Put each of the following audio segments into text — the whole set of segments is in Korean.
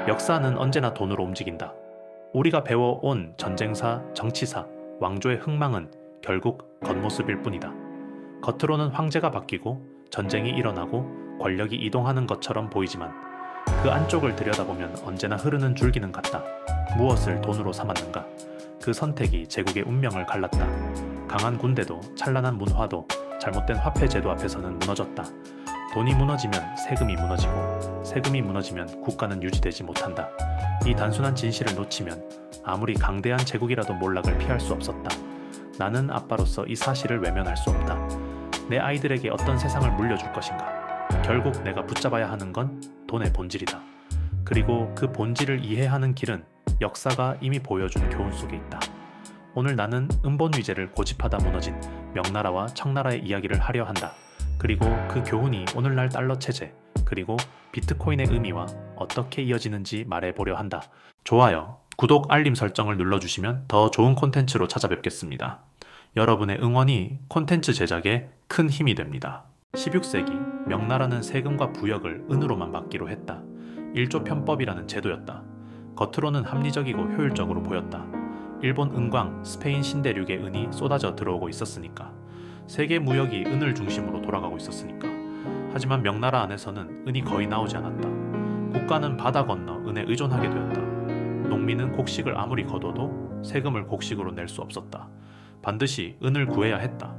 역사는 언제나 돈으로 움직인다. 우리가 배워온 전쟁사, 정치사, 왕조의 흥망은 결국 겉모습일 뿐이다. 겉으로는 황제가 바뀌고 전쟁이 일어나고 권력이 이동하는 것처럼 보이지만 그 안쪽을 들여다보면 언제나 흐르는 줄기는 같다. 무엇을 돈으로 삼았는가? 그 선택이 제국의 운명을 갈랐다. 강한 군대도 찬란한 문화도 잘못된 화폐 제도 앞에서는 무너졌다. 돈이 무너지면 세금이 무너지고 세금이 무너지면 국가는 유지되지 못한다. 이 단순한 진실을 놓치면 아무리 강대한 제국이라도 몰락을 피할 수 없었다. 나는 아빠로서 이 사실을 외면할 수 없다. 내 아이들에게 어떤 세상을 물려줄 것인가? 결국 내가 붙잡아야 하는 건 돈의 본질이다. 그리고 그 본질을 이해하는 길은 역사가 이미 보여준 교훈 속에 있다. 오늘 나는 은본위제를 고집하다 무너진 명나라와 청나라의 이야기를 하려 한다. 그리고 그 교훈이 오늘날 달러 체제, 그리고 비트코인의 의미와 어떻게 이어지는지 말해보려 한다. 좋아요, 구독, 알림 설정을 눌러주시면 더 좋은 콘텐츠로 찾아뵙겠습니다. 여러분의 응원이 콘텐츠 제작에 큰 힘이 됩니다. 16세기 명나라는 세금과 부역을 은으로만 받기로 했다. 일조 편법이라는 제도였다. 겉으로는 합리적이고 효율적으로 보였다. 일본 은광, 스페인 신대륙의 은이 쏟아져 들어오고 있었으니까. 세계 무역이 은을 중심으로 돌아가고 있었으니까. 하지만 명나라 안에서는 은이 거의 나오지 않았다. 국가는 바다 건너 은에 의존하게 되었다. 농민은 곡식을 아무리 거둬도 세금을 곡식으로 낼 수 없었다. 반드시 은을 구해야 했다.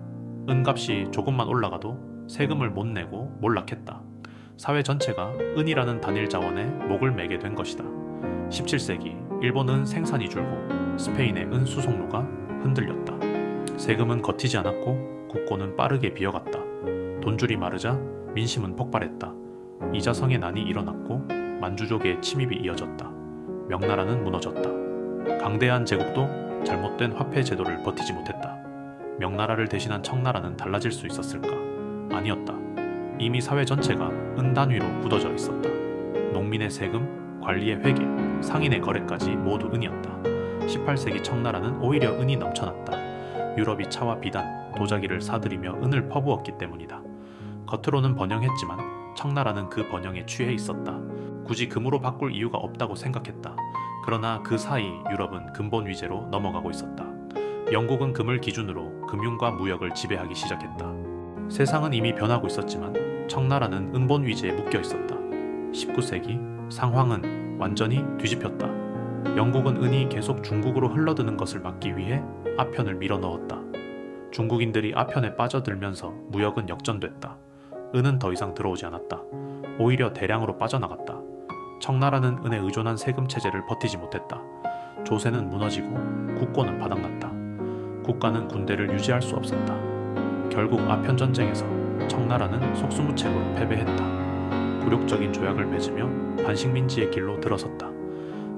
은값이 조금만 올라가도 세금을 못 내고 몰락했다. 사회 전체가 은이라는 단일 자원에 목을 매게 된 것이다. 17세기 일본은 생산이 줄고 스페인의 은 수송로가 흔들렸다. 세금은 걷히지 않았고 국고는 빠르게 비어갔다. 돈줄이 마르자 민심은 폭발했다. 이자성의 난이 일어났고 만주족의 침입이 이어졌다. 명나라는 무너졌다. 강대한 제국도 잘못된 화폐 제도를 버티지 못했다. 명나라를 대신한 청나라는 달라질 수 있었을까? 아니었다. 이미 사회 전체가 은 단위로 굳어져 있었다. 농민의 세금, 관리의 회계, 상인의 거래까지 모두 은이었다. 18세기 청나라는 오히려 은이 넘쳐났다. 유럽이 차와 비단, 도자기를 사들이며 은을 퍼부었기 때문이다. 겉으로는 번영했지만 청나라는 그 번영에 취해 있었다. 굳이 금으로 바꿀 이유가 없다고 생각했다. 그러나 그 사이 유럽은 근본 위제로 넘어가고 있었다. 영국은 금을 기준으로 금융과 무역을 지배하기 시작했다. 세상은 이미 변하고 있었지만 청나라는 은본 위제에 묶여 있었다. 19세기 상황은 완전히 뒤집혔다. 영국은 은이 계속 중국으로 흘러드는 것을 막기 위해 아편을 밀어 넣었다. 중국인들이 아편에 빠져들면서 무역은 역전됐다. 은은 더 이상 들어오지 않았다. 오히려 대량으로 빠져나갔다. 청나라는 은에 의존한 세금 체제를 버티지 못했다. 조세는 무너지고 국고는 바닥났다. 국가는 군대를 유지할 수 없었다. 결국 아편 전쟁에서 청나라는 속수무책으로 패배했다. 굴욕적인 조약을 맺으며 반식민지의 길로 들어섰다.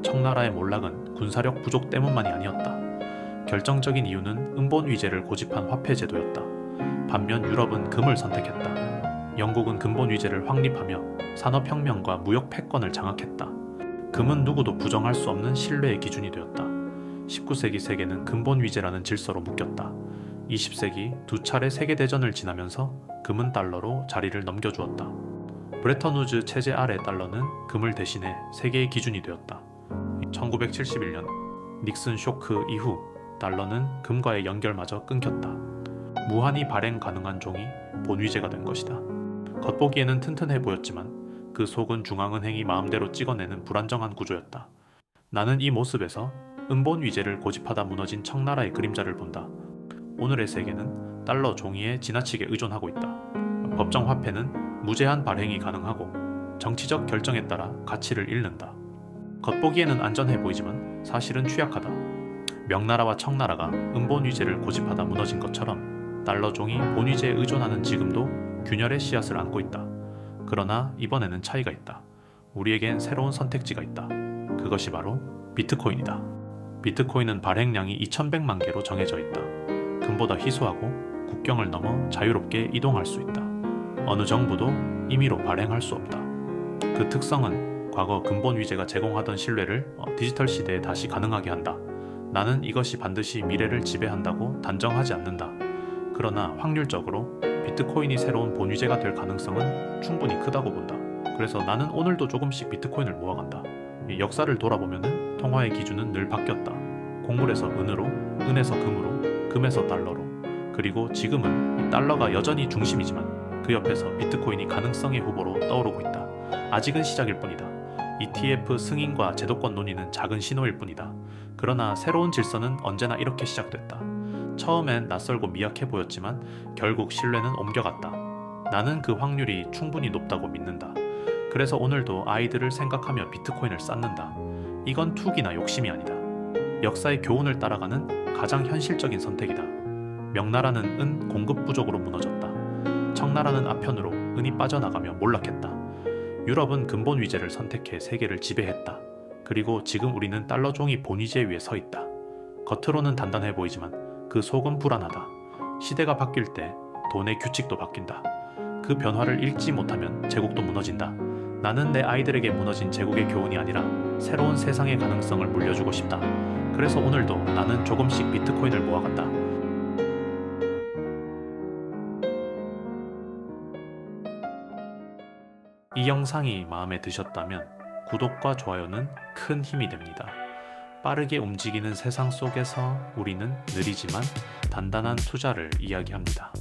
청나라의 몰락은 군사력 부족 때문만이 아니었다. 결정적인 이유는 은본 위제를 고집한 화폐 제도였다. 반면 유럽은 금을 선택했다. 영국은 근본 위제를 확립하며 산업혁명과 무역 패권을 장악했다. 금은 누구도 부정할 수 없는 신뢰의 기준이 되었다. 19세기 세계는 근본 위제라는 질서로 묶였다. 20세기 두 차례 세계대전을 지나면서 금은 달러로 자리를 넘겨주었다. 브레턴우즈 체제 아래 달러는 금을 대신해 세계의 기준이 되었다. 1971년 닉슨 쇼크 이후 달러는 금과의 연결마저 끊겼다. 무한히 발행 가능한 종이 본위제가 된 것이다. 겉보기에는 튼튼해 보였지만 그 속은 중앙은행이 마음대로 찍어내는 불안정한 구조였다. 나는 이 모습에서 은본 위제를 고집하다 무너진 청나라의 그림자를 본다. 오늘의 세계는 달러 종이에 지나치게 의존하고 있다. 법정 화폐는 무제한 발행이 가능하고 정치적 결정에 따라 가치를 잃는다. 겉보기에는 안전해 보이지만 사실은 취약하다. 명나라와 청나라가 은본 위제를 고집하다 무너진 것처럼 달러 종이 본위제에 의존하는 지금도 균열의 씨앗을 안고 있다. 그러나 이번에는 차이가 있다. 우리에겐 새로운 선택지가 있다. 그것이 바로 비트코인이다. 비트코인은 발행량이 2100만 개로 정해져 있다. 금보다 희소하고 국경을 넘어 자유롭게 이동할 수 있다. 어느 정부도 임의로 발행할 수 없다. 그 특성은 과거 근본 위제가 제공하던 신뢰를 디지털 시대에 다시 가능하게 한다. 나는 이것이 반드시 미래를 지배한다고 단정하지 않는다. 그러나 확률적으로 비트코인이 새로운 본위제가 될 가능성은 충분히 크다고 본다. 그래서 나는 오늘도 조금씩 비트코인을 모아간다. 이 역사를 돌아보면은 통화의 기준은 늘 바뀌었다. 곡물에서 은으로, 은에서 금으로, 금에서 달러로, 그리고 지금은 이 달러가 여전히 중심이지만 그 옆에서 비트코인이 가능성의 후보로 떠오르고 있다. 아직은 시작일 뿐이다. ETF 승인과 제도권 논의는 작은 신호일 뿐이다. 그러나 새로운 질서는 언제나 이렇게 시작됐다. 처음엔 낯설고 미약해 보였지만 결국 신뢰는 옮겨갔다. 나는 그 확률이 충분히 높다고 믿는다. 그래서 오늘도 아이들을 생각하며 비트코인을 쌓는다. 이건 투기나 욕심이 아니다. 역사의 교훈을 따라가는 가장 현실적인 선택이다. 명나라는 은 공급 부족으로 무너졌다. 청나라는 아편으로 은이 빠져나가며 몰락했다. 유럽은 근본 위제를 선택해 세계를 지배했다. 그리고 지금 우리는 달러 종이 본위제 위에 서 있다. 겉으로는 단단해 보이지만 그 속은 불안하다. 시대가 바뀔 때 돈의 규칙도 바뀐다. 그 변화를 읽지 못하면 제국도 무너진다. 나는 내 아이들에게 무너진 제국의 교훈이 아니라 새로운 세상의 가능성을 물려주고 싶다. 그래서 오늘도 나는 조금씩 비트코인을 모아간다. 이 영상이 마음에 드셨다면 구독과 좋아요는 큰 힘이 됩니다. 빠르게 움직이는 세상 속에서 우리는 느리지만 단단한 투자를 이야기합니다.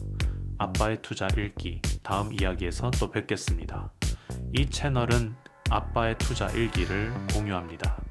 아빠의 투자 일기 다음 이야기에서 또 뵙겠습니다. 이 채널은 아빠의 투자 일기를 공유합니다.